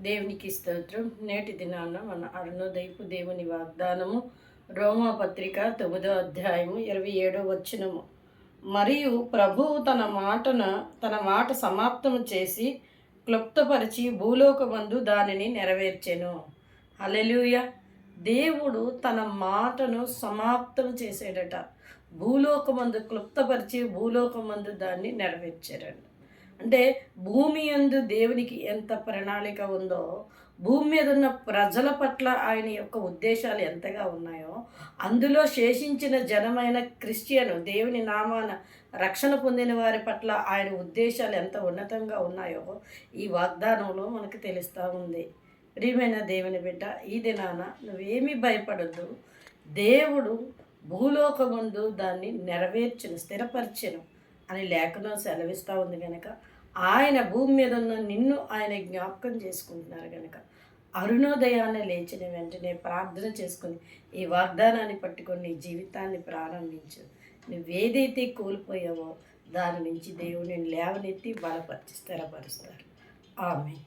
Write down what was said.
దేవునికి స్తోత్రం. నేటి దినాన మన అరుణోదయపు దేవుని వాగ్దానము రోమాపత్రిక 9వ అధ్యాయము 27వ వచనము. మరియు ప్రభువు తన మాట సమాప్తము చేసి క్లుప్తపరిచి భూలోకమందు దానిని నెరవేర్చెను. హల్లెలూయా. దేవుడు తన మాటను సమాప్తం చేసేటట. భూలోకమందు క్లుప్తపరిచి భూలోకమందు దాన్ని నెరవేర్చారండి. అంటే భూమి యందు దేవునికి ఎంత ప్రణాళిక ఉందో, భూమి మీద ఉన్న ప్రజల పట్ల ఆయన యొక్క ఉద్దేశాలు ఎంతగా ఉన్నాయో, అందులో శేషించిన జనమైన క్రిస్టియను దేవుని నామాన రక్షణ పొందిన వారి పట్ల ఆయన ఉద్దేశాలు ఎంత ఉన్నతంగా ఉన్నాయో ఈ వాగ్దానంలో మనకు తెలుస్తూ ఉంది. ప్రియమైన దేవుని బిడ్డ, ఈ దినాన నువ్వేమీ భయపడద్దు. దేవుడు భూలోకమందు దాన్ని నెరవేర్చును, స్థిరపరచెను అని లేఖనం సెలవిస్తూ ఉంది కనుక, ఆయన భూమి మీద ఉన్న నిన్ను ఆయన జ్ఞాపకం చేసుకుంటున్నారు కనుక, అరుణోదయాన్ని లేచిన వెంటనే ప్రార్థన చేసుకుని ఈ వాగ్దానాన్ని పట్టుకొని నీ జీవితాన్ని ప్రారంభించు. నువ్వేదైతే కోల్పోయావో దాని నుంచి దేవుడిని లేవనెత్తి బలపరిచి స్థిరపరుస్తారు. ఆమేన్.